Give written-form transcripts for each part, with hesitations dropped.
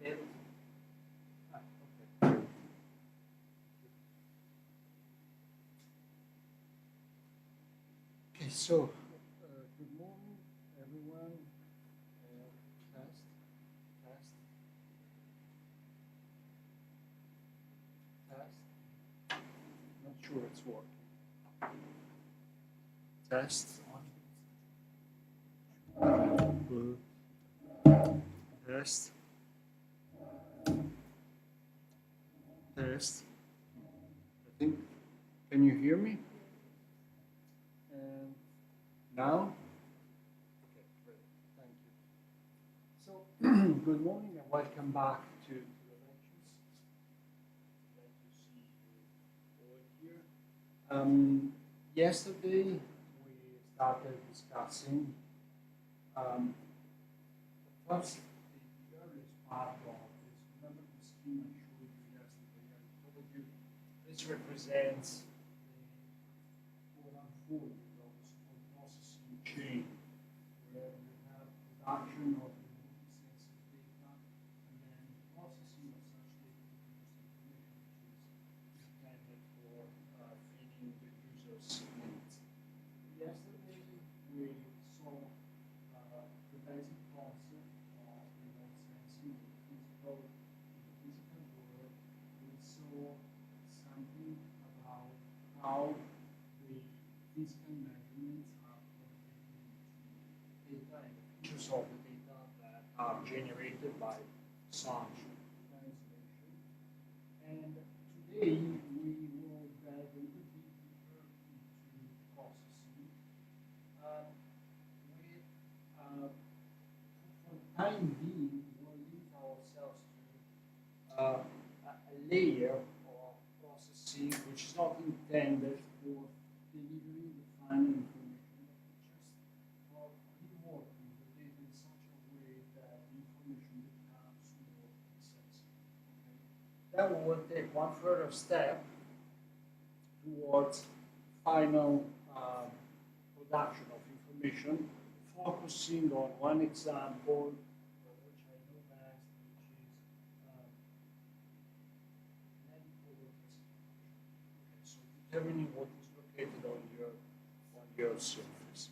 Dell. Okay. Okay, so good morning, everyone. Test, test, test. Not sure it's working. Test. Test. Test. I think. Can you hear me? And now? Okay, great. Thank you. So, good morning and welcome back to the lectures. Glad to see you all here. Yesterday, we started discussing first the earliest part of this. Remember the scheme I showed you yesterday? I told you this represents the unfolding of the so-called processing chain, where you have production of the multi-sensor data and then processing of such data to produce information which is intended for feeding the user's needs. Yesterday, we saw the basic concept of remote sensing in the physical world. We saw something about how the physical measurements are translated into data and the features of the data that are generated by such translation. And today we will delve a little bit deeper into processing. For the time being, we'll limit ourselves to a layer of processing which is not intended for delivering the final information, but just for reworking the data in such a way that the information becomes more accessible. Okay? Then we will take one further step towards final production of information, focusing on one example, which I know best, which is medical investigation. Okay, so determining what is located on your surface.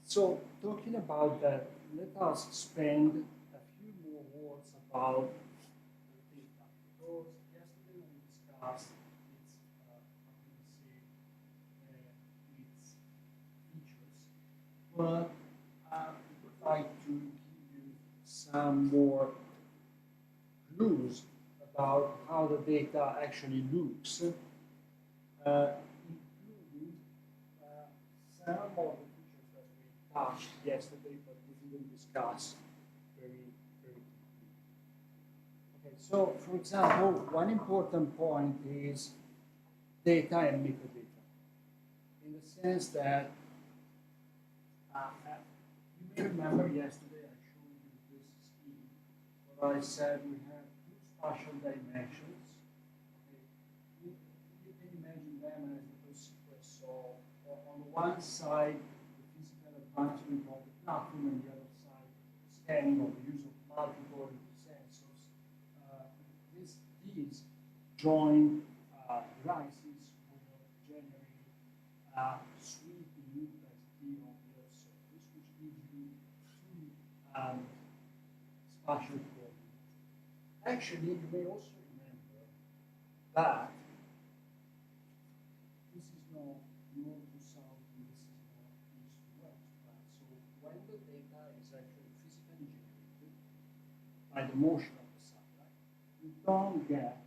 So talking about that, let us spend a few more words about the data, because yesterday we discussed its, its features, but I would like to give you some more clues about how the data actually looks, including some of the features that we touched yesterday, but we didn't discuss very deeply. Okay, so for example, one important point is data and metadata, in the sense that you may remember yesterday I showed you this scheme where I said we have two spatial dimensions. Okay. You can imagine them as a sequence of, on the one side, the physical advancement of the platform, and the other side, scanning of the use of multiple sensors. These joint devices will generate sweeping basically on the surface, which gives you two spatial coordinates. Actually, you may also remember that this is not north to south and this is not east to west. Right? So when the data is actually physically generated by the motion of the satellite, you don't get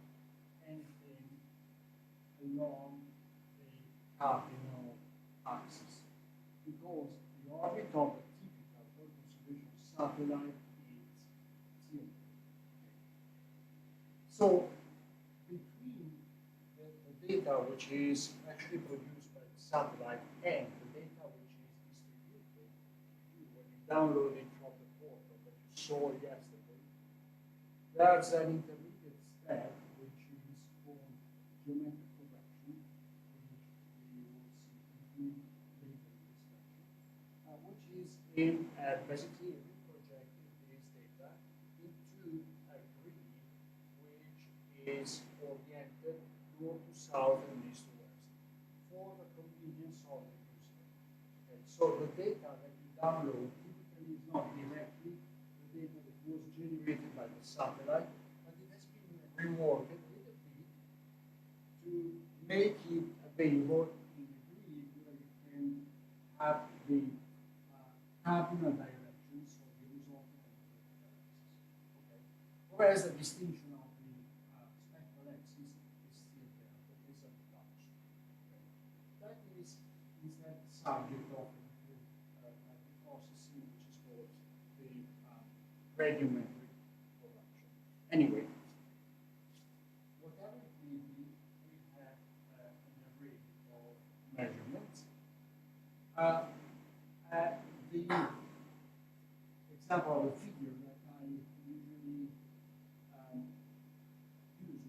anything along the cardinal axis, because the orbit of a typical Earth observation satellite is 0. Okay. So between the data which is actually produced by the satellite and the data which is distributed to you when you download it from the portal that you saw yesterday, there's an intermediate step which is called geometric correction, which we will see briefly later in this lecture, which is aimed at basically reprojecting this data into is oriented north to south and east to west for the convenience of the user. Okay, so the data that you download typically is not directly the data that was generated by the satellite, but it has been reworked a little bit to make it available in a grid where you can have the cardinal directions of the resultant and the vertical axis. Okay. Whereas the distinction of the spectral axis is still there, but it's untouched. Okay. That is instead the subject of the processing, which is called the radiometric production. Anyway, whatever it may be, we have an array of measurements. The example of a figure that I usually use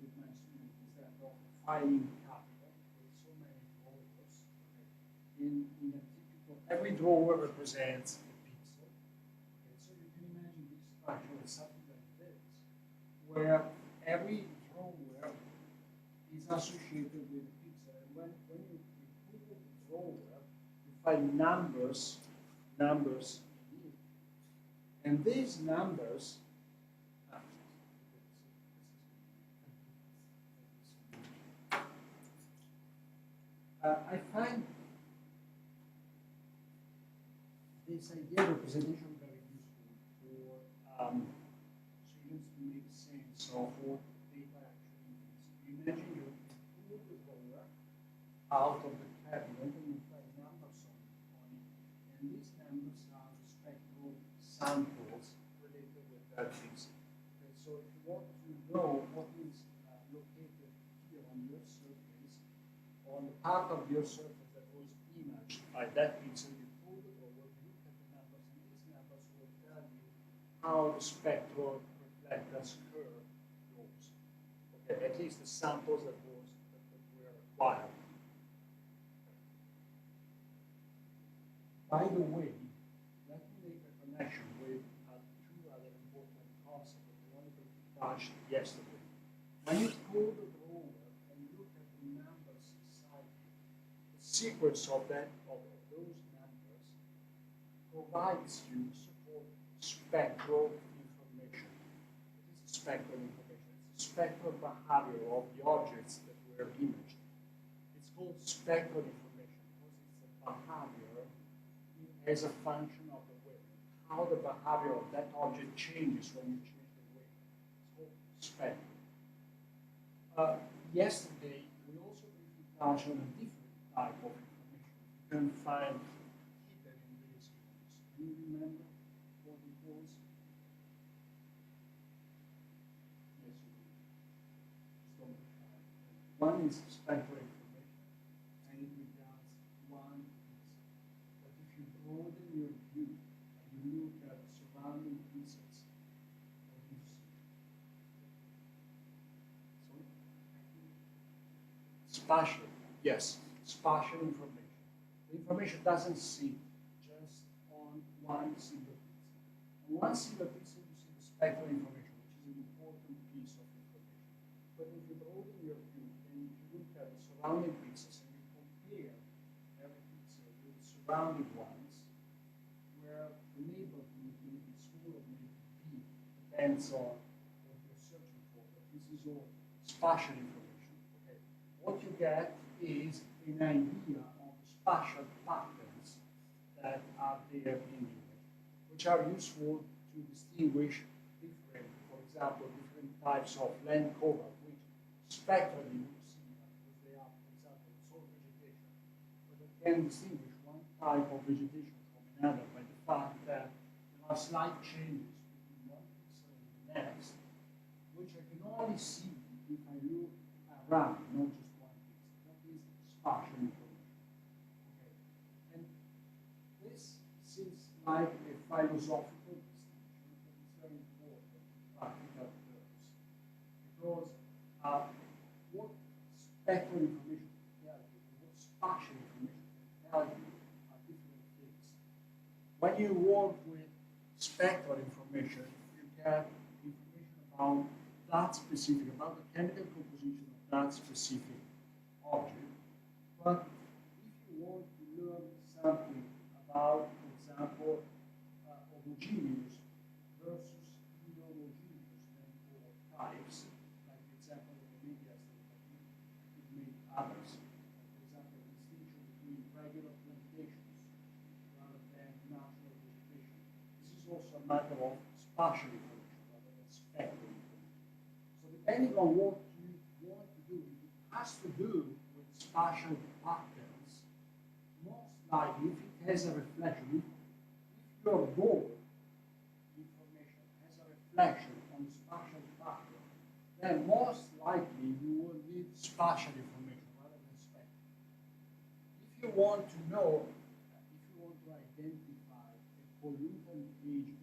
with my students is that of a filing cabinet with so many drawers. Okay. In a typical, every drawer represents a pixel. Okay. So you can imagine this structure as something like this, where every drawer is associated with a pixel. And when you pull the drawer, you find numbers, and these numbers I find this idea of representation very useful for students to make sense of what data actually means. Imagine you pull the drawer out of the cabinet and you find numbers on it, and these numbers are the spectral samples related with that pixel. Okay, so if you want to know what is located here on your surface, on the part of your surface that was imaged by that pixel, you pull the drawer, you look at the numbers, and these numbers will tell you how the spectral reflectance curve goes. Okay, at least the samples that were acquired. By the way, let me make a connection with two other important concepts that I wanted to touch yesterday. When you pull the drawer and you look at the numbers inside it, the sequence of those numbers provides you support spectral information. What is spectral information? It's the spectral behavior of the objects that were imaged. It's called spectral information because it's a behavior as a function of the wave. How the behavior of that object changes when you change the wave. It's called spectrum. Yesterday, we also briefly touched on a different type of information you can find hidden in these units. Do you remember what it was? Yes, you do. It's on the slide. One is spectral information, and it regards one pixel. But if you broaden your view and you look at the surrounding pixels, what do you see? Sorry? Spatial, yes, spatial information. The information doesn't sit just on one single pixel. On one single pixel, you see the spectral information, which is an important piece of information. But if you broaden your view and you look at the surrounding pixels and you compare every pixel with the surrounding ones, where the neighborhood may be small or may be big, depends on what you're searching for. But this is all spatial information. Okay. What you get is an idea of spatial patterns that are there in the image, which are useful to distinguish different, for example, different types of land cover, which spectrally look similar because they are, for example, soil vegetation. But I can distinguish one type of vegetation from another by the fact that there are slight changes between one pixel and the next, which I can only see if I look around, not just one pixel. That is spatial information. Okay. And this seems like a philosophical distinction, but it's very important in practical terms. Because what spectral information can tell you, what spatial information can tell you are different things. When you work with spectral information, you get information about that specific, about the chemical composition of that specific object. But if you want to learn something about, for example, homogeneous versus inhomogeneous Nagpur types, like the example of the medias that I could make others. For example, the distinction between regular plantations rather than natural vegetation. This is also a matter of spatial information rather than spectral information. So depending on what you want to do, if it has to do with spatial patterns, most likely if it has a reflection, if your goal information has a reflection on the spatial pattern, then most likely you will need spatial information rather than spectral. If you want to know, if you want to identify a pollutant agent,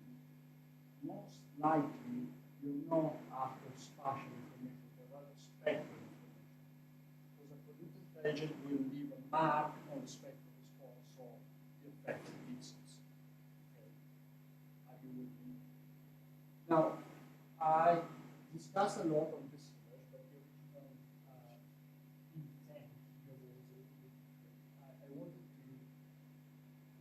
most likely you're not after spatial information, but rather spectral information. Because a pollutant agent will leave a mark on the spectral response of the affected pixels. Okay. Are you with me? Now, I discussed a lot on this image, but the original intent here was a little bit different. I wanted to,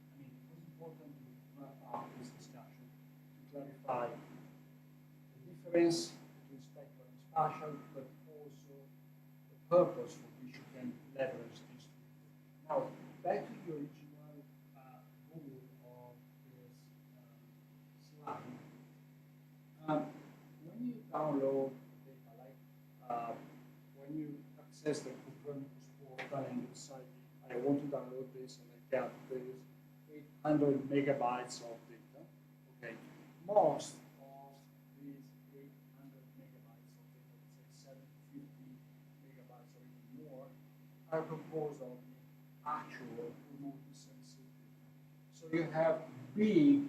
I mean, it was important to wrap up this discussion to clarify the difference between spectral and spatial, but also the purpose for which you can leverage these two. Now, back to the original goal of this slide. When you download data, like when you access the Copernicus portal and you decide, I want to download this, and I get this 800 megabytes of data. Okay, most of these 800 megabytes of data, let's say 750 megabytes or even more, are composed of the actual remotely sensitive data. So you have big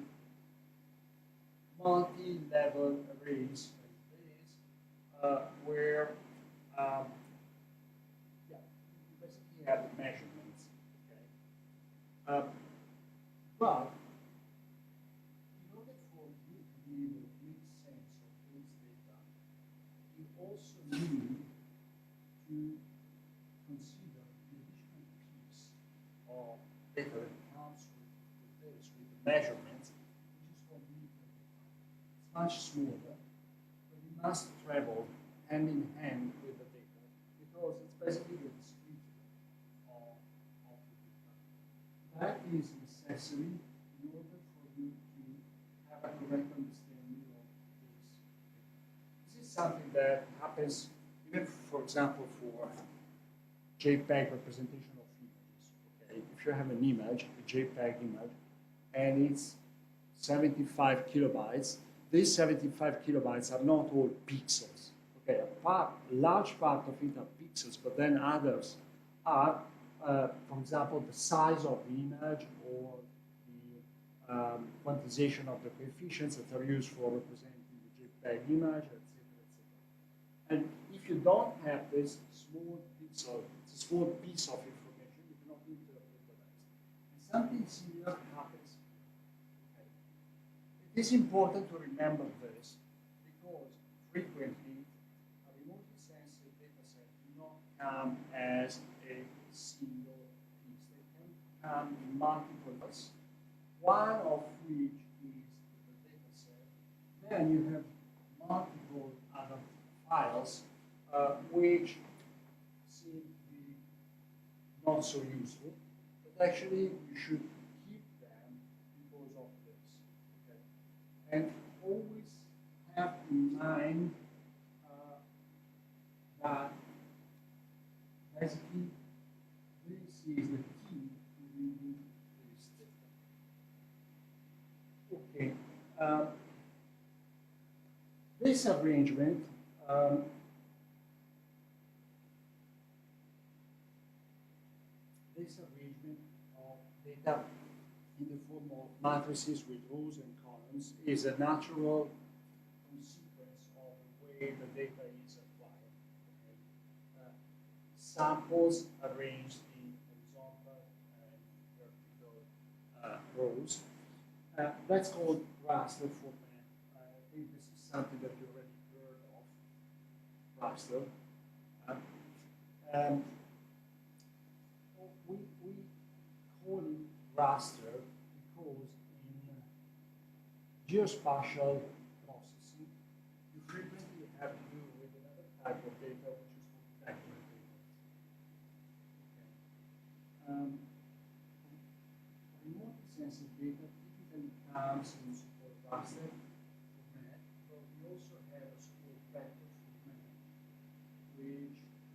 multi-level arrays like this, where yeah, you basically have measurements. Okay, but in order for you to be able to make sense of this data, you also need to consider the additional piece of data that comes with this, with the measurements, which is called meter data. It's much smaller, but it must travel hand in hand with the data because it's basically the descriptor of the data. That is necessary in order for you to have a correct understanding of this data. This is something that happens even, for example, for JPEG representation of images. Okay, if you have an image, a JPEG image, and it's 75 kilobytes, these 75 kilobytes are not all pixels. Okay, a large part of it are pixels, but then others are, for example, the size of the image or the quantization of the coefficients that are used for representing the JPEG image, etc., etc. And if you don't have this small pixel, it's a small piece of information, you cannot interpret the rest. And something similar happens here. Okay. It is important to remember this because frequently a remotely sensitive data set do not come as a single piece. They can come in multiple parts, one of which is the data set. Then you have multiple other files which seem to be not so useful, but actually you should keep them because of this. Okay? And always have in mind that basically this is the key to reading this data. Okay. This arrangement of data in the form of matrices with rows and columns is a natural consequence of the way the data is acquired. Okay? Samples arranged in horizontal and vertical rows. That's called raster format. I think this is something that you already heard of. raster. Um, we call it raster because in geospatial processing, you frequently have to do with another type of data, which is called vector data. Okay. Remote sensing data typically comes in support raster format, but we also have a support vector format,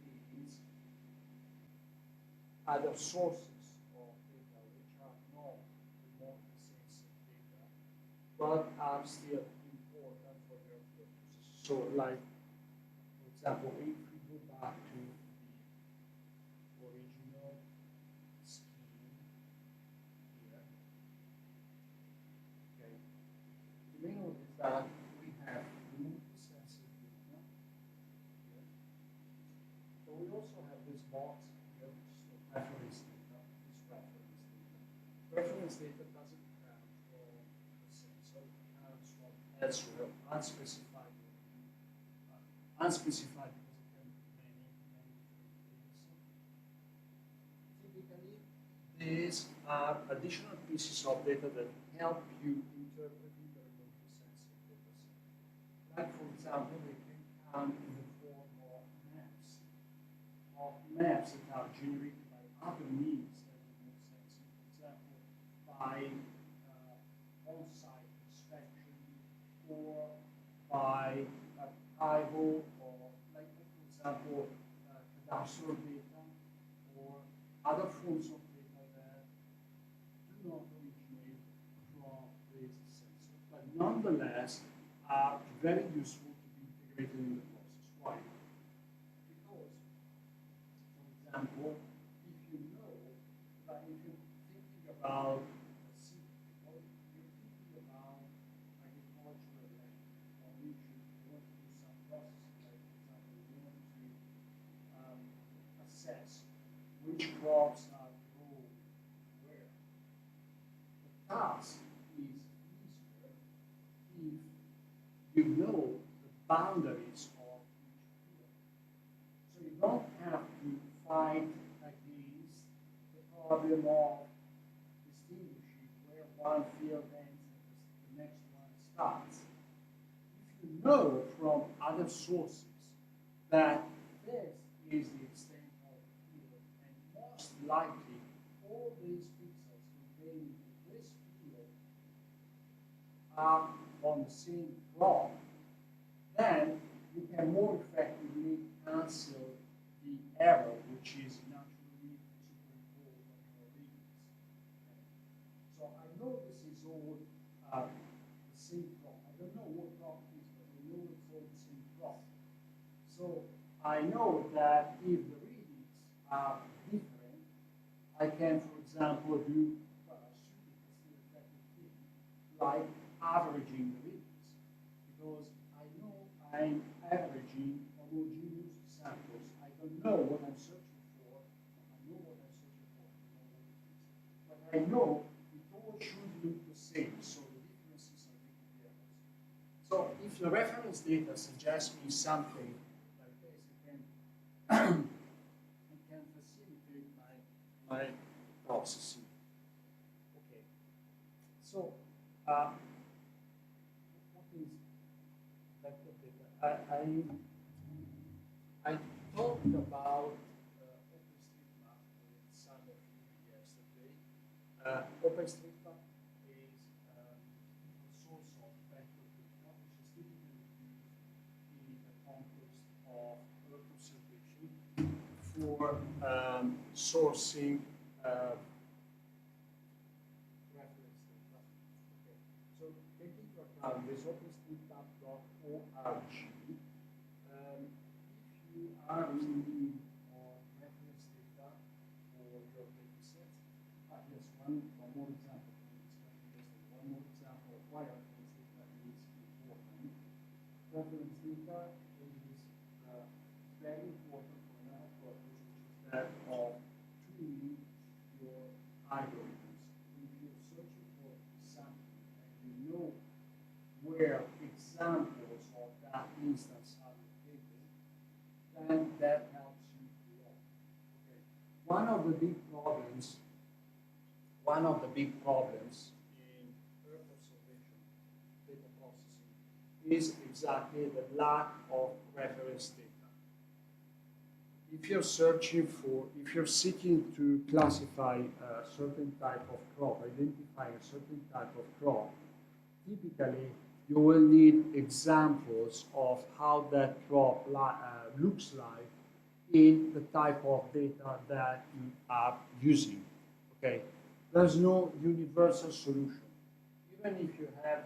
which is other sources of data which are not remote sensing data, but are still important for your purposes. So, like, for example, if we go back to the original scheme here, okay, you may notice that we have remote sensing data here, but we also have this box here, which is the reference data. This reference data doesn't come from the sensor, it comes from elsewhere, unspecified, unspecified because it can be many different things. Typically, these are additional pieces of data that help you interpret the remotely sensing data set. Like, for example, they can come in the form of maps that are generated by other means than remote sensing. For example, by on-site inspection or by archival or, like, for example, cadastral data or other forms of data that do not originate from this sensor, but nonetheless are very useful to be integrated in the process. Why? Because, for example, if you know, like if you're thinking about a city, or you're thinking about agricultural land, on which you want to do some processing, like for example, you want to assess which crops are grown where. The task is easier if you know the boundaries of each field. So you don't have to fight against the problem of distinguishing where one field ends and the next one starts. If you know from other sources that this is the extent of the field, and most likely all these pixels contained in this field are on the same plot, then you can more effectively cancel the error which is naturally superimposed on your readings. Okay. So I know this is all the same plot. I don't know what plot it is, but I know it's all the same plot. So I know that if the readings are different, I can, for example, do what I assume is still effective thing, like averaging the readings, because I know I'm averaging homogeneous samples. I don't know what I'm searching for. I know what I'm searching for. I know what it is. But I know it all should look the same, so the differences are making the errors. So if the reference data suggests me something like this, it can facilitate my processing. Okay. So what is vector data? I talked about OpenStreetMap with some of you yesterday. OpenStreetMap is a source of vector data which is typically used in the context of Earth observation for sourcing reference data. Okay. So take into account this OpenStreetMap.org. If you are in need of reference data for your data set, yes, one more example from the discussion yesterday. One more example of why reference data is important. Reference data is very important for another purpose, which is that of tuning your algorithms. If you're searching for something and you know where examples of that instance are located, one of the big problems, in Earth observation data processing is exactly the lack of reference data. If you're seeking to classify a certain type of crop, identify a certain type of crop, typically you will need examples of how that crop looks like in the type of data that you are using. Okay, there's no universal solution. Even if you have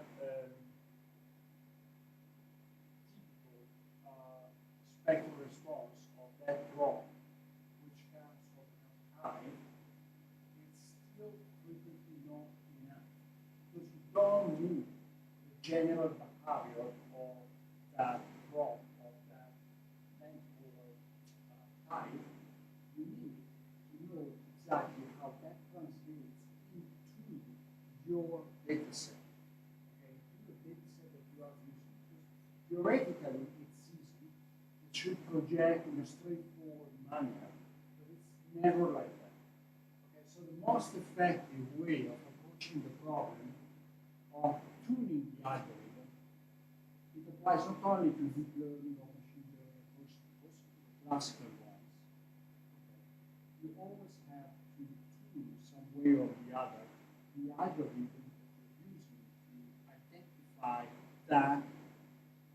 typical spectral response of that crop, which comes from an archive, it's still frequently not enough because you don't need the general behavior of that crop, of that Nagpur type. You need to know exactly how that translates into your data set. Okay, into the data set that you are using. Theoretically, it's easy. It should project in a straightforward manner, but it's never like that. Okay, so the most effective way of approaching the problem of tuning the algorithm, it applies not only to deep learning or machine learning approaches, but also to the classical ones. Okay. You always have to tune some way or the other the algorithm that you're using to identify that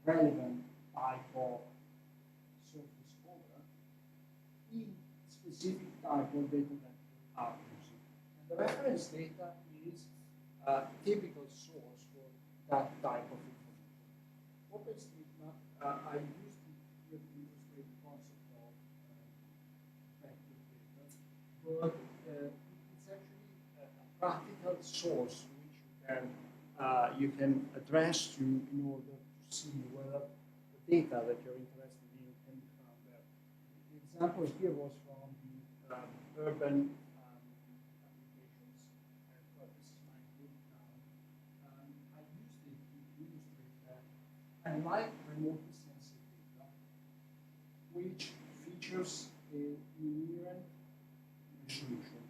relevant type of surface cover in specific type of data that you are using. And the reference data is a typical source for that type of information. OpenStreetMap, I used it here to illustrate the concept of vector data, but it's actually a practical source which you can address to in order to see whether the data that you're interested in can be found there. The example here was from the urban applications, and this is my hometown. I used it to illustrate that I like remotely sensitive data, which features a inherent resolution.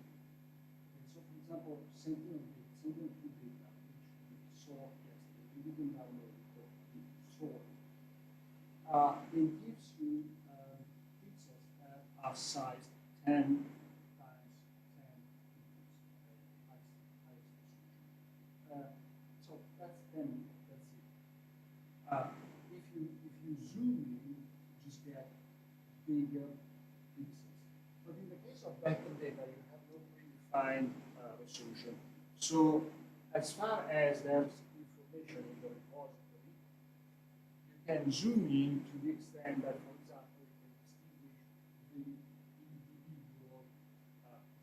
Okay, so, for example, Sentinel-2 data, which we saw yesterday, we didn't download it, but we saw it. It gives you pixels that are sized 10 times 10 pixels, highest resolution. So that's 10, that's it. If you zoom in, you just get bigger pixels. But in the case of vector data, you have no predefined resolution. So as far as there's information in the repository, you can zoom in to the extent that, for example, you can distinguish the individual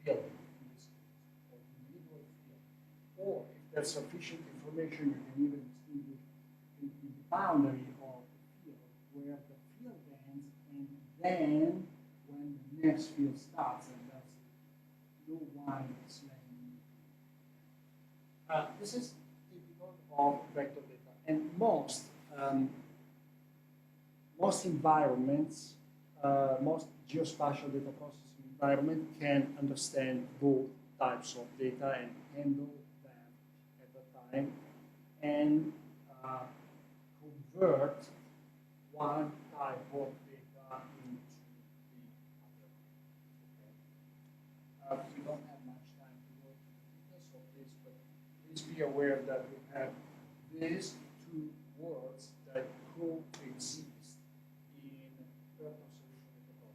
building, in this case, or the individual field. Or if there's sufficient information, you can even distinguish in the boundary of the field where the field ends, and then when the next field starts, and that's no one is laying. This is typical of vector data, and most environments, most geospatial data processing environment can understand both types of data and handle them at a time, and convert one type of data into the other. Okay. We don't have much time to go into the details of this, but please be aware that we have these two words that coexist in Earth observation data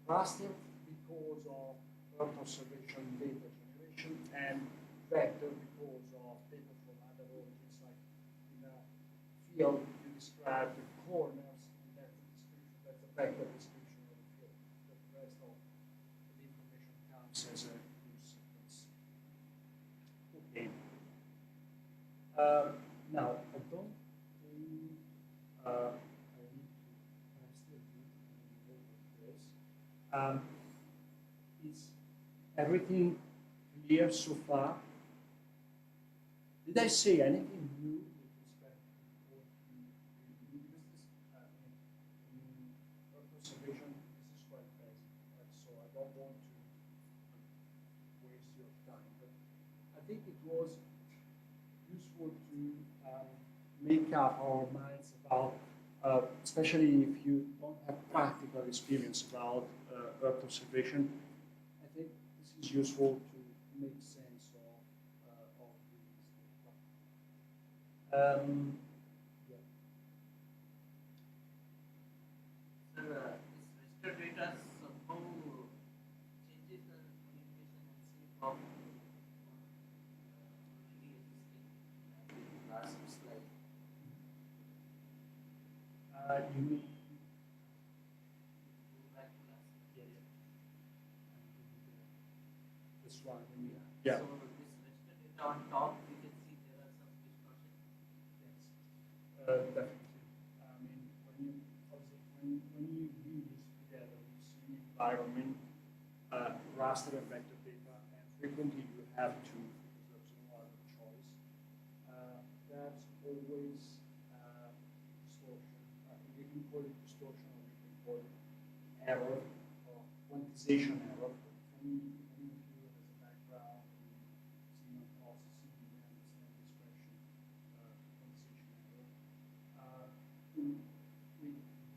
processing. Raster because of Earth observation data generation, and vector because of data from other origins, like in a field you describe the corners, and that's a description, that's a vector description of the field. The rest of the information comes as a new sequence. Okay. Now, I don't think I need to still do this. Is everything clear so far? Did I say anything new with respect to what you do? Because this, in Earth observation, this is quite basic, right? So I don't want to think it was useful to make up our minds about, especially if you don't have practical experience about Earth observation. I think this is useful to make sense of these. Yeah. Sir, this raster data somehow changes the orientation and shape of already existing last slide. You mean? Go back to last slide. Yeah, yeah. This one. Yeah. So this raster data on top, we can see there are some distortions. Yes. Definitely. I mean, when you view this together, you see environment, raster and vector data, and frequently you have to, because there's no other choice. That's always distortion. You can call it distortion, or you can call it error, or quantization error. Any of you has a background in signal processing, you may understand the expression quantization error. With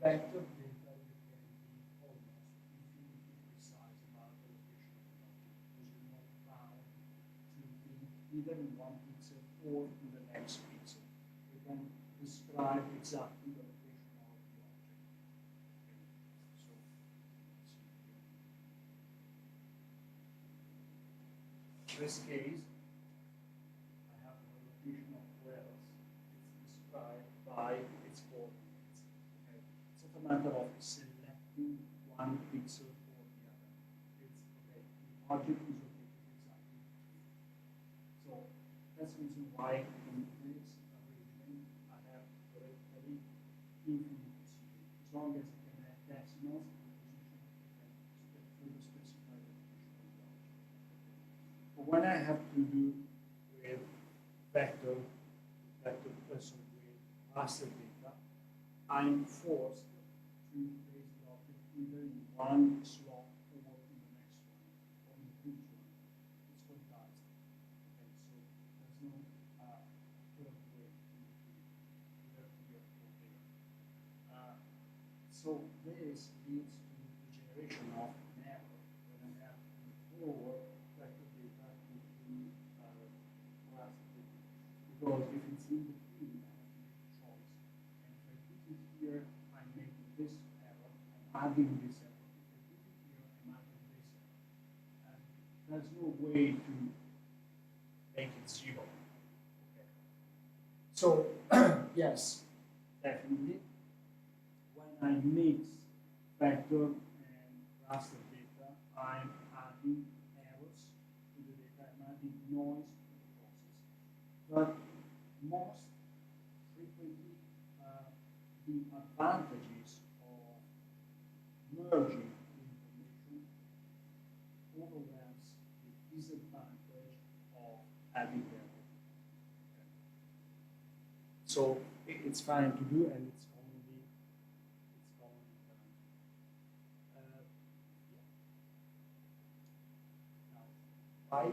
vector data, you can be almost infinitely precise about the location of the object because you're not bound to be either in one pixel or in the next pixel. You can describe exactly the location of the object. Okay. So, let's see here. In this case, I have the location of wells. It's described by its coordinates. Okay. It's not a matter of selecting one pixel or the other. It's okay. The object is located exactly here. So that's the reason why in this arrangement I have correctly infinite precision. As long as I can add decimals to the position, I can further specify the location of the object. Okay. But when I have to do with vector, with raster data, I'm forced to place the object either in one slot or in the next one, or in each one. It's quantized. Okay, so there's no third way in between, either here or there. So this leads to the generation of an error when I have to forward vector data into raster data. Because if it's in between, I have to make a choice. And if I put it here, I'm making this error, I'm adding this error. If I put it here, I'm adding this error. And there's no way to make it zero. Okay. So, yes, definitely. When I mix vector and raster data, I'm adding errors to the data, I'm adding noise to the process. But most frequently, the advantages of merging information overlaps the disadvantage of adding error. Okay. So it's fine to do, and it's commonly done. Yeah. Now, why I was.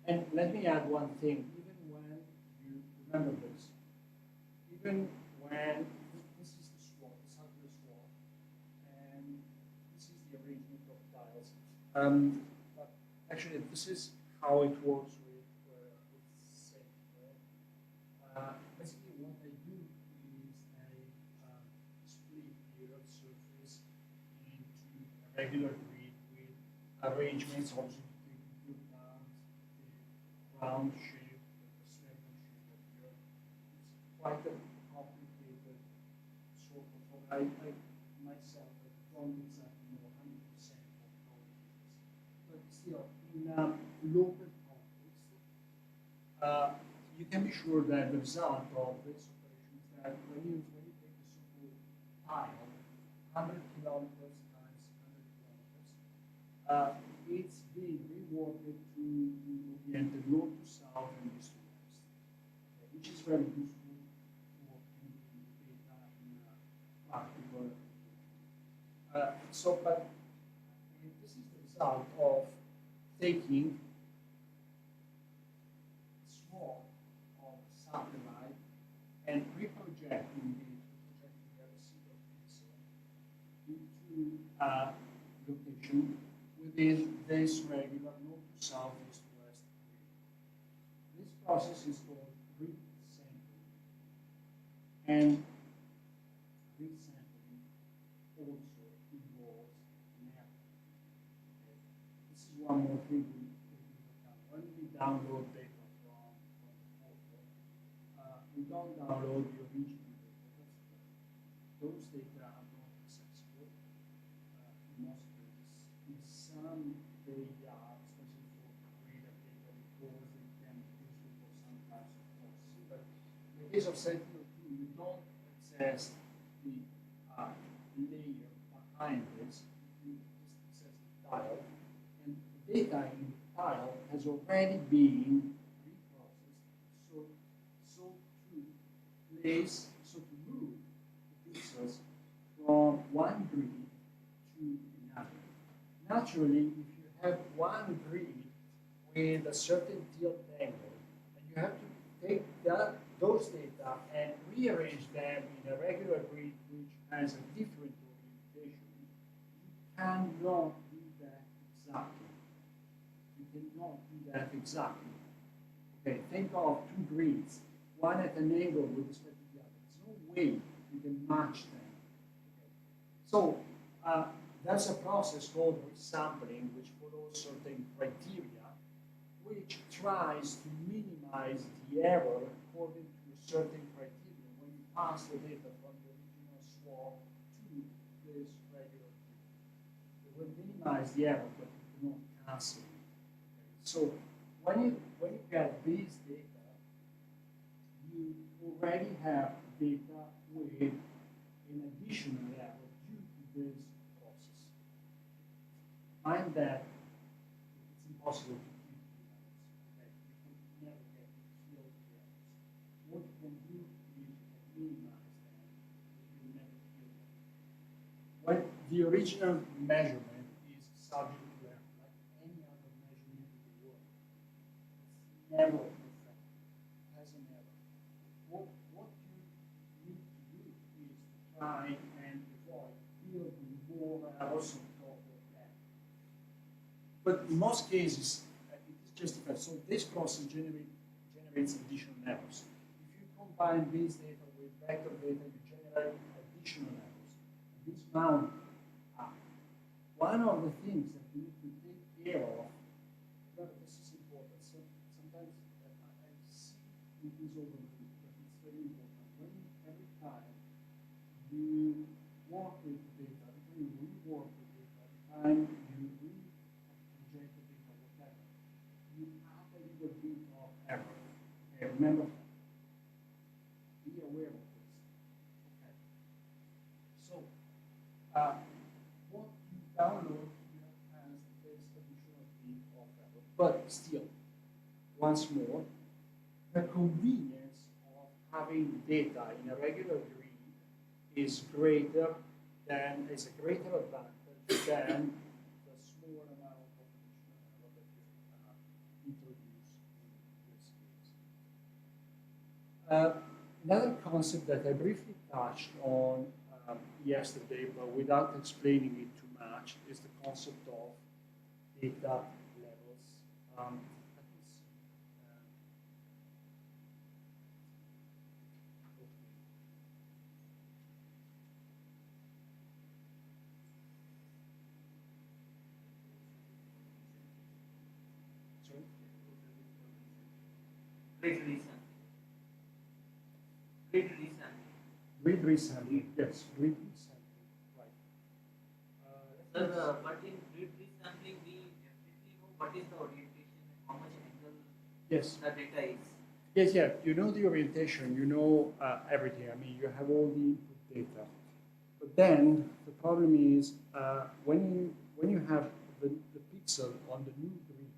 And let me add one thing. Even when you remember this, even when this is the swap, the circular swap, and this is the arrangement of tiles. But actually, this is how it works with sync. Basically, what I do is I split the Earth surface into a regular grid with arrangements, obviously to take into account the round shape, the spherical shape of the Earth. It's quite a complicated sort of. I myself I don't exactly know 100% of how it is, but still, in a local context, you can be sure that the result of this operation is that when you take a simple tile, 100 kilometers times 100 kilometers, it's being reworked to be oriented north to south and east to west, okay, which is very useful for handling the data in a practical application. But this is the result of taking a swarm of satellite and reprojecting every single pixel into a location within this regular north to south, east to west grid. This process is called grid sampling. And grid sampling also involves network. Okay. This is one more thing we when we download data from the portal, we don't download the original data. Those data are not accessible in most cases. In some they are, especially for greater data, because they can be useful for some types of processing. But in the case of Sentinel-2, you don't access the layer behind this. You just access the tile, and the data in the tile has already been reprocessed. To move the pixels from one grid to another. Naturally, if you have one grid with a certain tilt angle, and you have to take those data and rearrange them in a regular grid which has a different orientation, you cannot do that exactly. You cannot do that exactly. Okay, think of two grids, one at an angle with respect to the other. There's no way you can match them. Okay. So there's a process called resampling, which follows certain criteria, which tries to minimize the error according to a certain criteria when you pass the data from the original swarm to this regular grid. It will minimize the error, but you cannot cancel it. Okay. So when you get these data, you already have data with an additional error due to this process. Mind that it's impossible to keep the errors. Okay? You can never get to kill the errors. What you can do is you can minimize them, but you never kill them. When the original measurement is subject to error, like any other measurement in the world, it's never perfect. It has an error. What you need to do is to try and avoid building more errors on top of that. But in most cases, it is justified. So this process generates additional errors. If you combine this data with vector data, you generate additional errors. And this mount up. One of the things that you need to take care of, remember this is important. So sometimes I see it is overlooked, but it's very important. Every time you work with the data, every time you rework the data, every time you project the data, whatever, you add a little bit of error. Okay, remember that. Be aware of this. Okay. So, what you download here has this additional bit of error. But still, once more, the convenience of having data in a regular grid is greater than, is a greater advantage than the small amount of additional error that you introduce in this case. Another concept that I briefly touched on yesterday, but without explaining it too much, is the concept of data levels. Let me see. Sorry? Grid reason. Grid reason. Grid resampling, yes, grid resampling, right. But in grid resampling, we definitely know what is the orientation and how much angle Yes. the data is. Yes, yeah, you know the orientation, you know everything. I mean, you have all the input data. But then the problem is when you have the pixel on the new grid,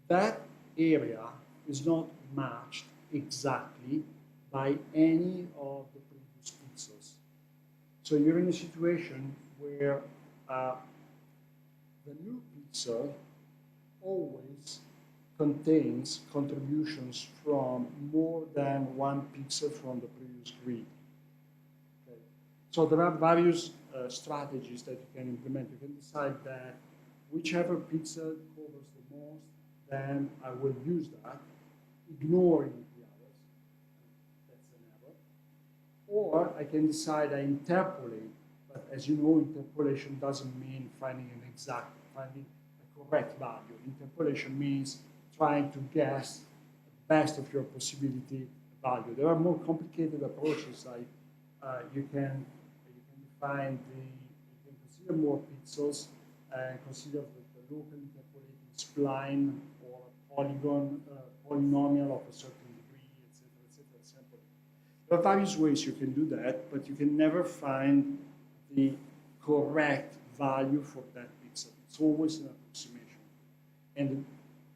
that area is not matched exactly by any of the previous pixels. So you're in a situation where the new pixel always contains contributions from more than one pixel from the previous grid. Okay. So there are various strategies that you can implement. You can decide that whichever pixel covers the most, then I will use that, ignoring the others. That's an error. Or I can decide I interpolate, but as you know, interpolation doesn't mean finding a correct value. Interpolation means trying to guess the best of your possibility value. There are more complicated approaches, like you can consider more pixels and consider the local interpolating spline or a polygon, polynomial of a certain degree, etc., etc. There are various ways you can do that, but you can never find the correct value for that pixel. It's always an approximation. And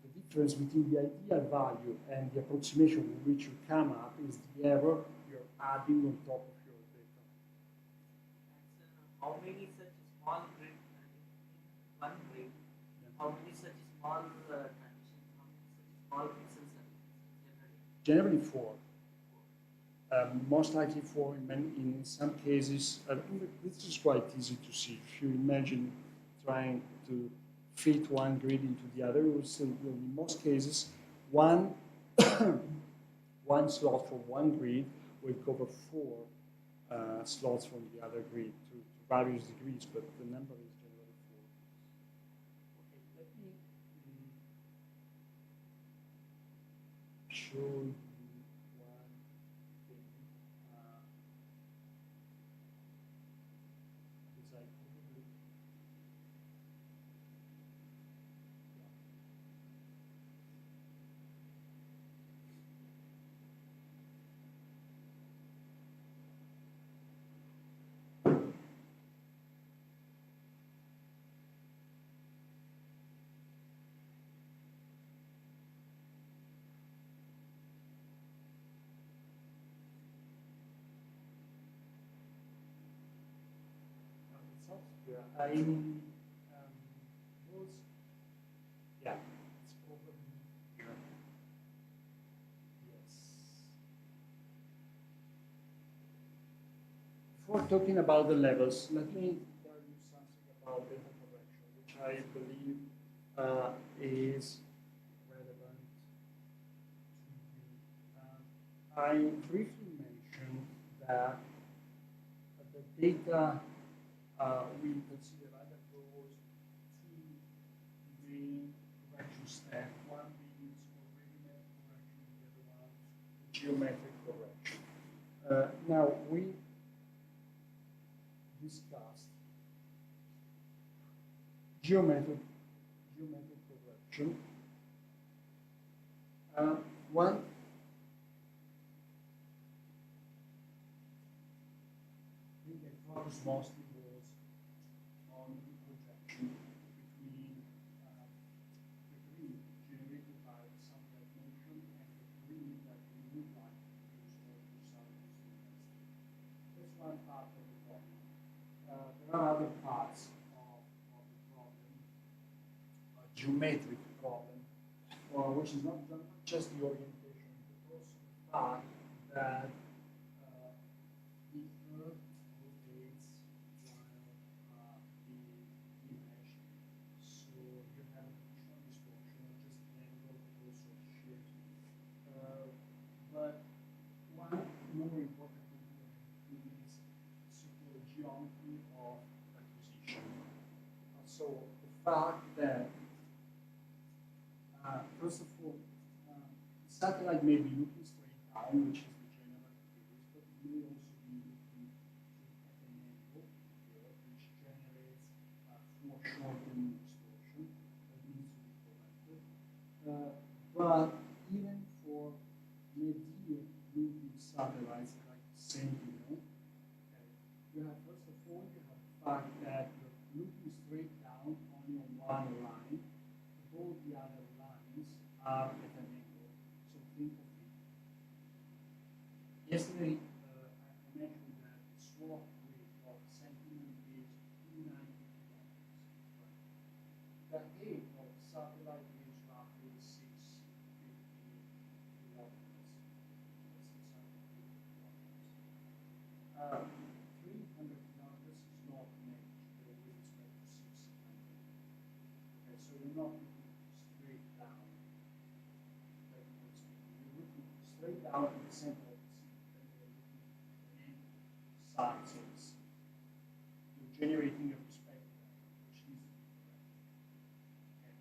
the difference between the ideal value and the approximation with which you come up is the error you're adding on top of your data. And how many such small grid, in one grid, how many such small transitions, how many such small pixels are Generally 4. Most likely 4 in some cases. This is quite easy to see. If you imagine trying to fit one grid into the other, in most cases, one slot from one grid will cover 4 slots from the other grid to various degrees, but the number is generally 4. Okay, let me show you one thing. Because I probably I was, yeah, it's probably here. Yes. Before talking about the levels, let me tell you something about data correction, which I believe is relevant to you. I briefly mentioned that the data we consider either goes 2 main correction steps, one being algorithmic correction, the other one geometric correction. Now we discussed geometric correction. One thing that focused mostly was on the projection between the grid generated by satellite motion and the grid that we would like to use for satellite simulation. That's one part of the problem. There are other parts of the problem, a geometric problem, which is not just the orientation, but also the fact that the Earth rotates while the image. So you have additional distortion, not just the angle, but also shift. But one more important component is so-called geometry of acquisition. So the fact that, first of all, satellite may be looking straight down, which is the general case, but it may also be looking at an angle here, which generates foreshortening distortion that needs to be corrected. But even for mediate looking satellites like Sentinel, okay, you have first of all you have the fact that you're looking straight down only on one line. All the other lines are at an angle. So think of it. Yesterday, I mentioned that the swap rate of Sentinel is 2 300 kilometers is not manageable with respect to 600. Okay, so you're not looking straight down. You're looking straight down at the center of the sea, and you're looking at any sides of the sea. You're generating a perspective, which needs to be correct. Okay.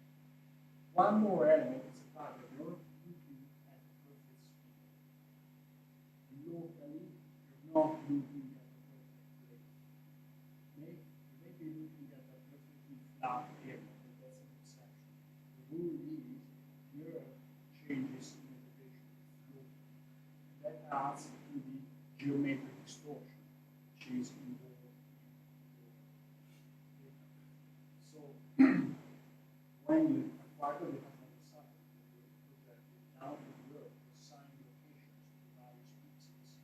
One more element is the fact that you're looking at the perfect sphere. Locally, you're not looking at the perfect plane. You may be looking at a perfectly flat area, but that's an exception. The rule is the Earth changes in elevation locally. And that adds to the geometric distortion, which is involved in your data. So when you acquire the data from the satellite, you project it down to the Earth, assign locations to various pixels.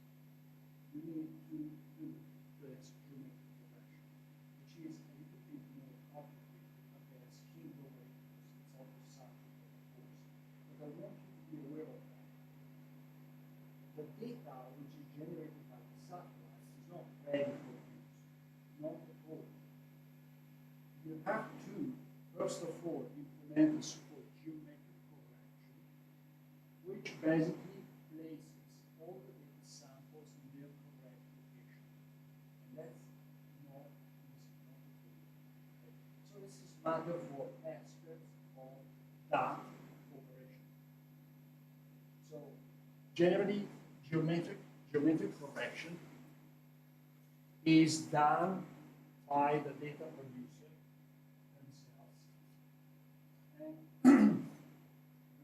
You need to do this geometric progression, which is a little bit more complicated, but that's skimmed over because it's not the subject of the course. But I want you to be aware of that. The data which is generated by the satellite is not ready for use, not at all. You have to, first of all, implement a so-called geometric correction, which basically places all the data samples in their correct location. And that's not easy, not at all. Okay? So this is matter for experts of that operation. So generally, geometric correction is done by the data producer themselves. And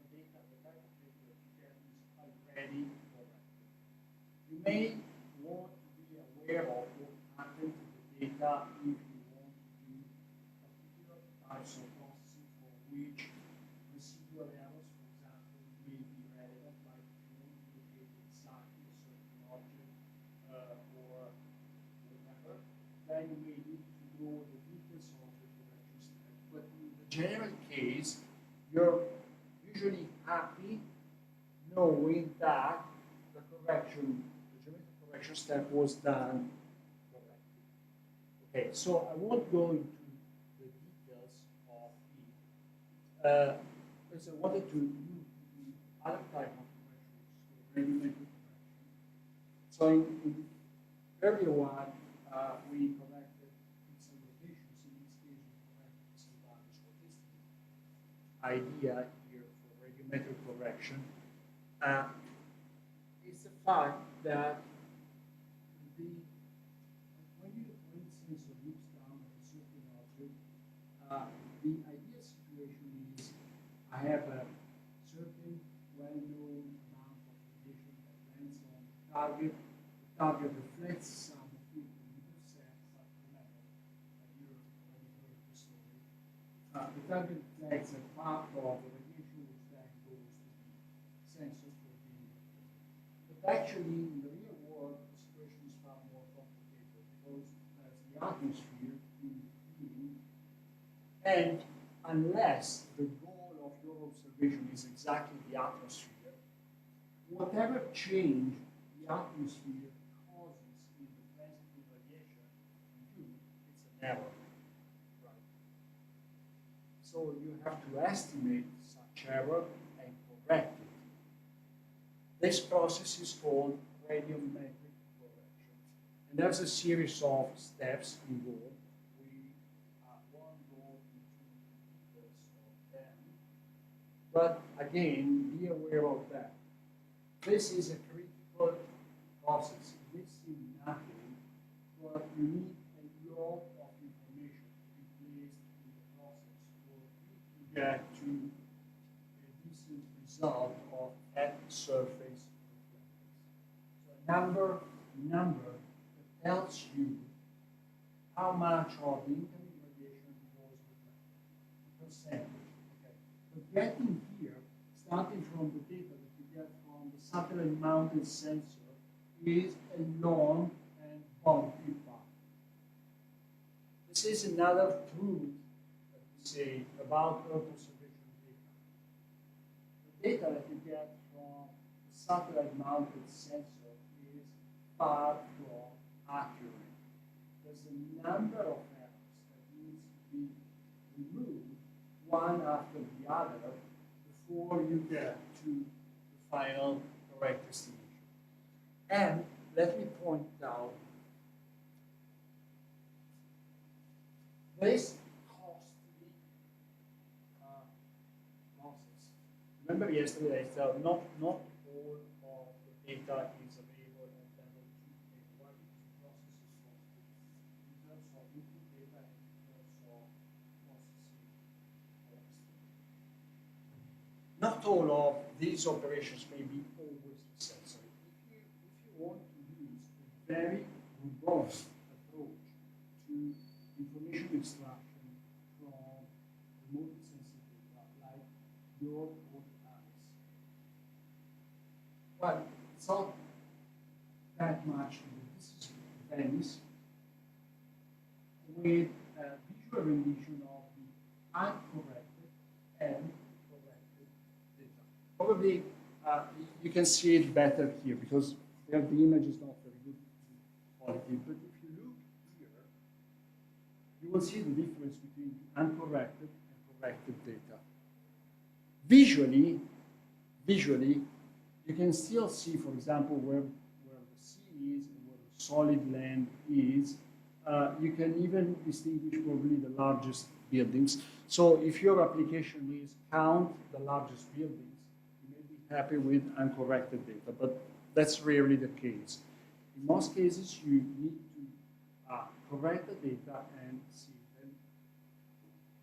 the type of data that you get is already corrected. You may want to be aware of what happened to the data if you want to do particular types of processing for which residual errors, for example, may be relevant, like if you want to locate exactly a certain object or whatever, then you may need to know the details of the correction step. But in the general case, you're usually happy knowing that the geometric correction step was done correctly. Okay, so I won't go into the details of it. Because I wanted to use the other type of correction, which is called radiometric correction. So in the earlier one, we corrected pixel rotations. In this case, we corrected pixel values. What is the idea here for radiometric correction? Is the fact that when the sensor looks down at a certain object, the ideal situation is I have a certain well-known amount of radiation that lands on the target. The target reflects some of it and intercepts. Remember, you already heard the story. The target reflects a part of the radiation which then goes to the sensor for being recorded. But actually, in the real world, the situation is far more complicated because there's the atmosphere in between, and unless the goal of your observation is exactly the atmosphere, whatever change the atmosphere causes in the transitive radiation, you, it's an error. Right? So you have to estimate such error and correct it. This process is called radiometric correction. And there's a series of steps involved. We won't go into the details of them. But again, be aware of that. This is a critical process. It may seem nothing, but you need a lot of information to be placed in the process for you to get to a decent result of at surface reflectance. So a number that tells you how much of the incoming radiation was reflected, the percentage. Okay. But getting here, starting from the data that you get from the satellite-mounted sensor, is a long and bumpy path. This is another truth that we say about Earth observation data. The data that you get from the satellite-mounted sensor is far from a number of errors that needs to be removed one after the other before you get to the final correct estimation. And let me point out this costly process. Remember yesterday I said not all of the data is available at level 2. Why? Because the process is costly in terms of input data and in terms of processing cost. Not all of these operations may be always necessary. If you want to use a very robust approach to information extraction from remotely sensitive data, like your own eyes, well, it's not that much. This is Venice with a visual rendition of the uncorrected and corrected data. Probably you can see it better here because the image is not very good quality. But if you look here, you will see the difference between the uncorrected and corrected data. Visually, you can still see, for example, where the sea is and where the solid land is. You can even distinguish probably the largest buildings. So if your application is count the largest buildings, you may be happy with uncorrected data, but that's rarely the case. In most cases, you need to correct the data and see. And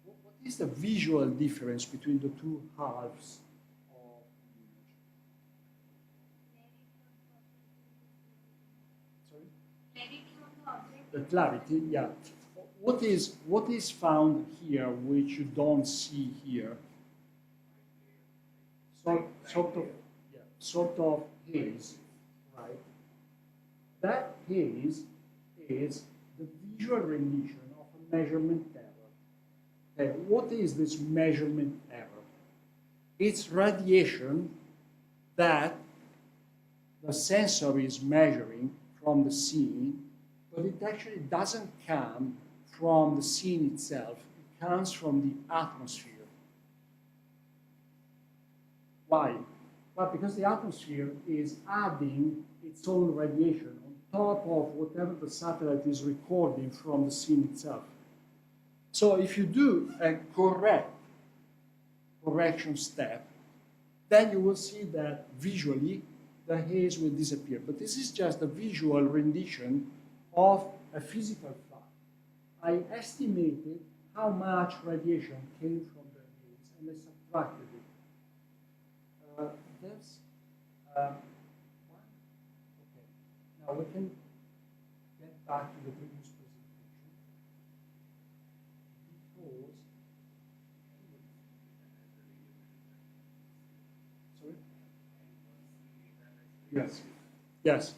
what is the visual difference between the two halves of the image? Sorry? The clarity, yeah. What is found here which you don't see here? Sort of haze, right? That haze is the visual rendition of a measurement error. Okay, what is this measurement error? It's radiation that the sensor is measuring from the scene, but it actually doesn't come from the scene itself. It comes from the atmosphere. Why? Well, because the atmosphere is adding its own radiation on top of whatever the satellite is recording from the scene itself. So if you do a correction step, then you will see that visually the haze will disappear. But this is just a visual rendition of a physical fact. I estimated how much radiation came from the haze and I subtracted it. Okay. Now we can get back to the previous presentation because sorry? Yes.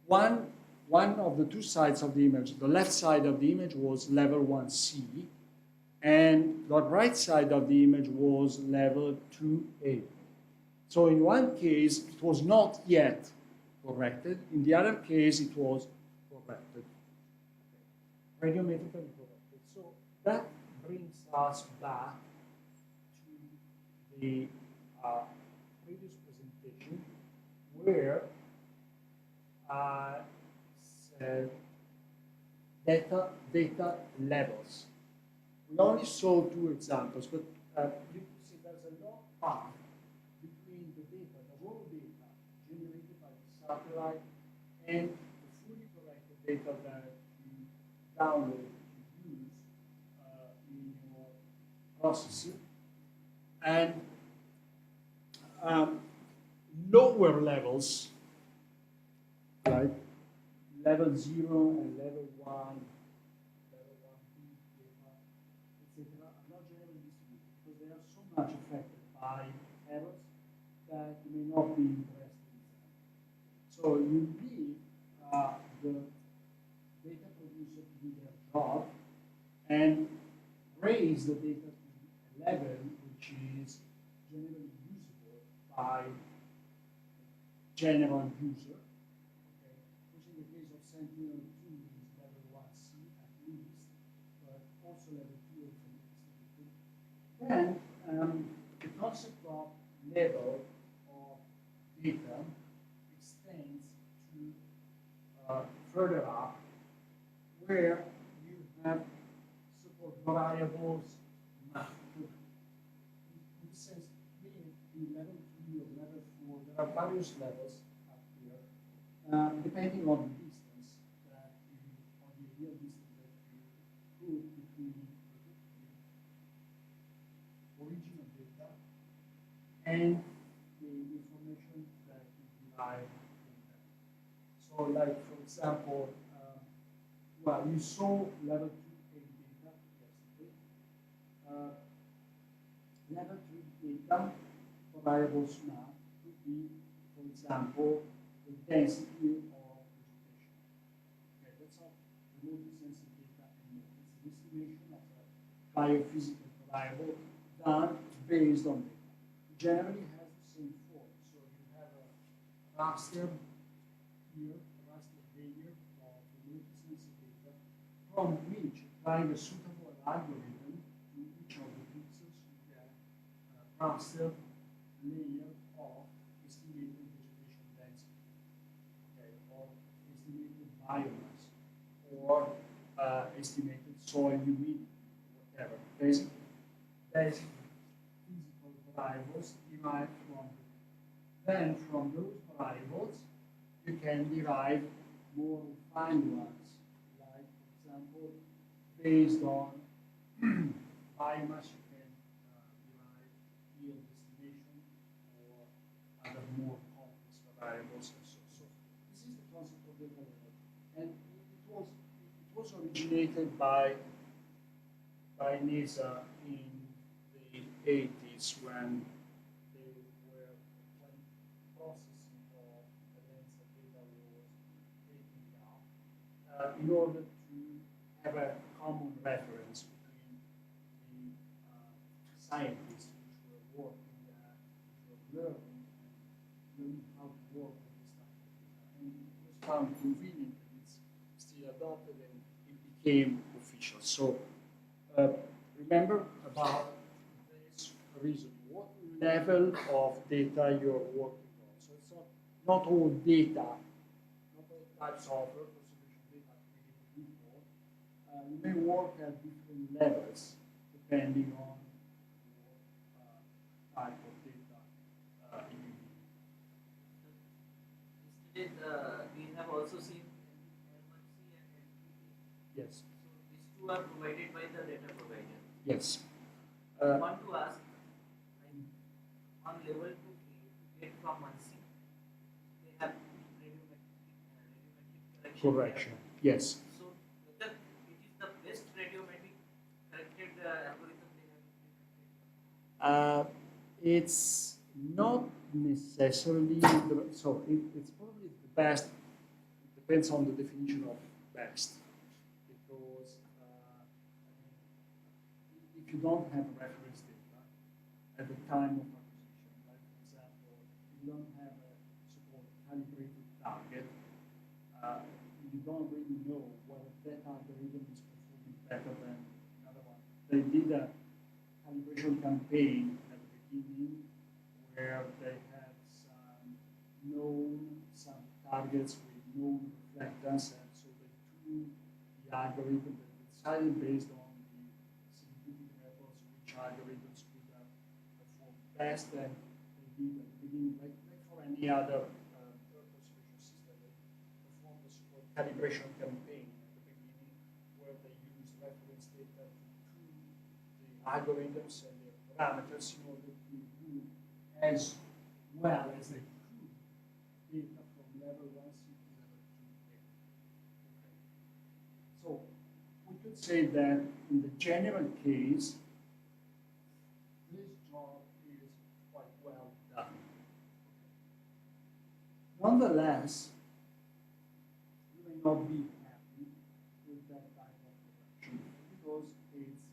One of the two sides of the image, the left side of the image was level 1C, and the right side of the image was level 2A. So in one case, it was not yet corrected. In the other case, it was corrected. Radiometrically corrected. So that brings us back to the previous presentation where I said data levels. We only saw two examples, but you can see there's a long path between the data, the raw data generated by the satellite, and the fully corrected data that you download to use in your processing. And lower levels, like level 0 and level 1, level 1B data, etc., are not generally distributed because they are so much affected by errors that you may not be interested in them. So you leave the data producer to do their job and raise the data to a level which is generally usable by general user, okay, which in the case of Sentinel-2 is level 1C, Then the concept of level of data extends to further up, where you have support variables mapped. In this sense, in level 3 or level 4, there are various levels up here, depending on the distance that you, on the ideal distance that you put between the original data and the information that you derive from them. So, like for example, well, you saw level 2A data yesterday. Level 3 data variables now could be, for example, the density of vegetation. Okay, that's not remote sensitive data anymore. It's an estimation of a biophysical variable done based on data. It generally has the same form. So you have a raster here, a raster layer of remote sensitive data from which, applying a suitable algorithm to each of the pixels, you get a raster layer of estimated vegetation density, okay, or estimated biomass, or estimated soil humidity, whatever. Basic physical variables derived from the data. Then from those variables, you can derive more refined ones, like, for example, based on biomass, you can derive yield estimation or other more complex variables and so. So this is the concept of data level, and it was originated by NASA in the 80s when they were when processing of the Lensa data was taking out in order to have a common reference between the scientists which were working there, which were learning how to work with this type of data. And it was found convenient and it's still adopted and it became official. So remember about this reason, what level of data you're working on. So it's not all data, not all types of representation data created equal. You may work at different levels depending on what type of data you need. Yesterday, we have also seen M1C and MPT. Yes. So these two are provided by the data provider. Yes. I want to ask, like, on level 2A, to get from 1C, they have radiometric Correction. Yes. So whether it is the best radiometric corrected algorithm they have implemented? It's not necessarily so. It's probably the best. It depends on the definition of best, because if you don't have reference data at the time of acquisition, like for example, if you don't have a so-called calibrated target, you don't really know whether that algorithm is performing better than another one. They did a calibration campaign at the beginning where they had some targets with known reflectance, and so they tuned the algorithm. They decided based on the scientific methods which algorithms could perform best, and they did at the beginning, like for any other perception system, they performed a so-called calibration campaign at the beginning where they use reference data to tune the algorithms and their parameters in order to do as well as they could data from level 1C to level 2A. Okay. So we could say that in the general case, this job is quite well done. Okay. Nonetheless, you may not be happy with that type of correction because it's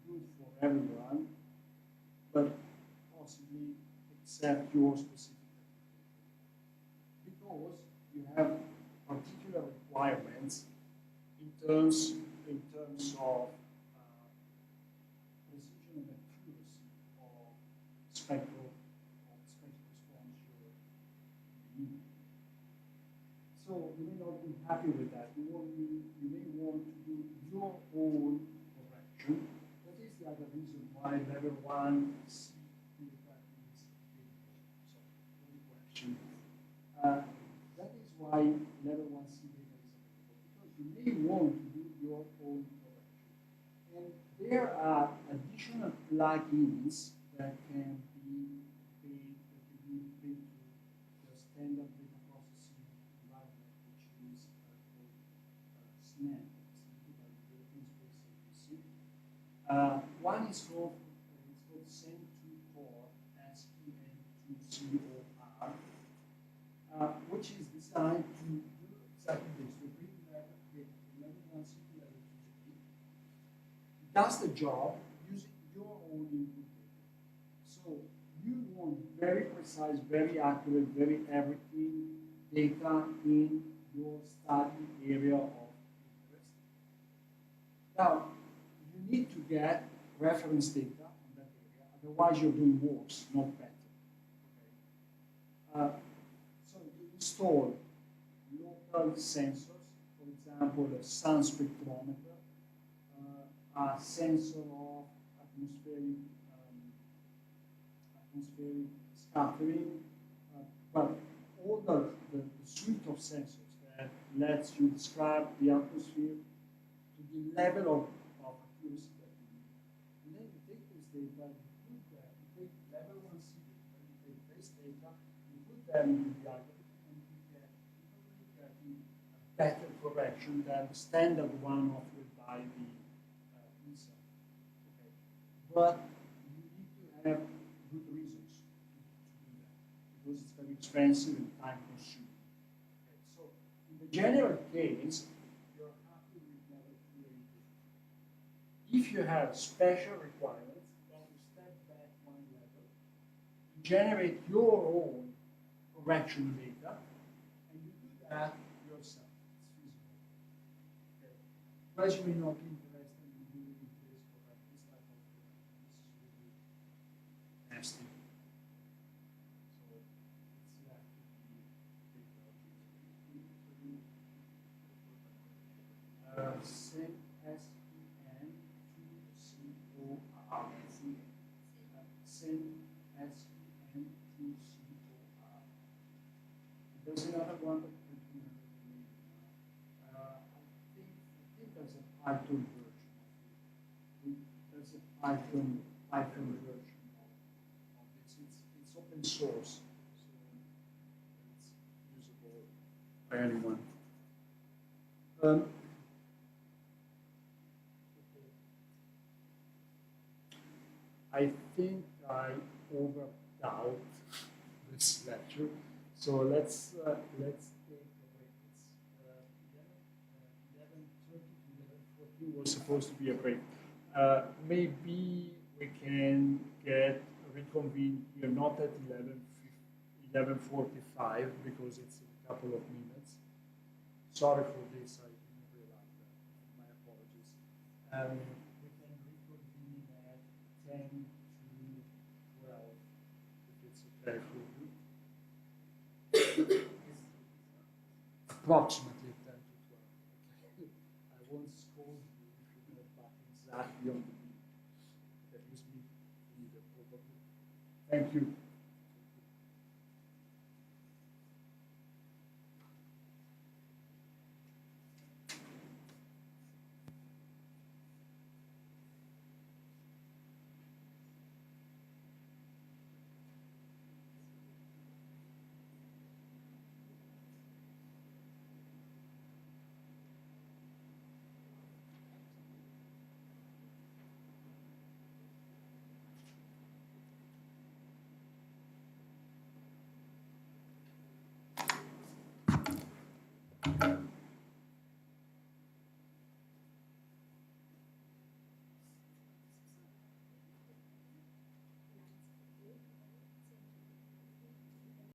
good for everyone, but possibly except your specific application. Because you have particular requirements in terms of precision and accuracy you may not be happy with that. You may want to do your own correction. That is the other reason why level 1 C data is available. So, no question. That is why level 1 C data is available, because you may want to do your own correction. And there are additional plugins that can be paid to the standard data processing environment, which is called SNAP, European Space Agency. One is called SEN2CORE, SEN2COR, which is designed to do exactly this, to bring level 1 C to level 2 C. It does the job using your own input data. So you want very precise, very accurate, very everything data in your study area of interest. Now, you need to get reference data on that area, otherwise you're doing worse, not better. Okay. So you install local sensors, for example, a sun spectrometer, a sensor of atmospheric scattering, but all the suite of sensors that lets you describe the atmosphere to the level of accuracy that you need. And then you take this data, you put that, you take level 1 C data, you take this data, you put them into the algorithm, and you get a better correction than the standard one offered by the ESA. Okay. But you need to have good reasons to do that, because it's very expensive and time consuming. Okay. So in the general case, you're happy with level 2 A data. If you have special requirements, then you step back one level, you generate your own correction data, and you do that yourself. It's feasible. Okay. But you may not be interested in doing this type of correction. This is really nasty. So it's left to be SEN2COR. SEN2COR. There's another one that I don't remember the name now. I think there's a Python version of it. There's a Python version of this. It's open source, so it's usable by anyone. Okay. I think I overdoubt this lecture, so let's take a break. It's 11:30 to 11:40 was supposed to be a break. Maybe we can reconvene here, not at 11:45, because it's in a couple of minutes. Sorry for this, I didn't realize that. My apologies. We can reconvene at 10 to 12, if it's okay for you. Approximately 10 to 12. Okay. I won't scold you if you're not back exactly on the beat. That is me, either, probably. Thank you.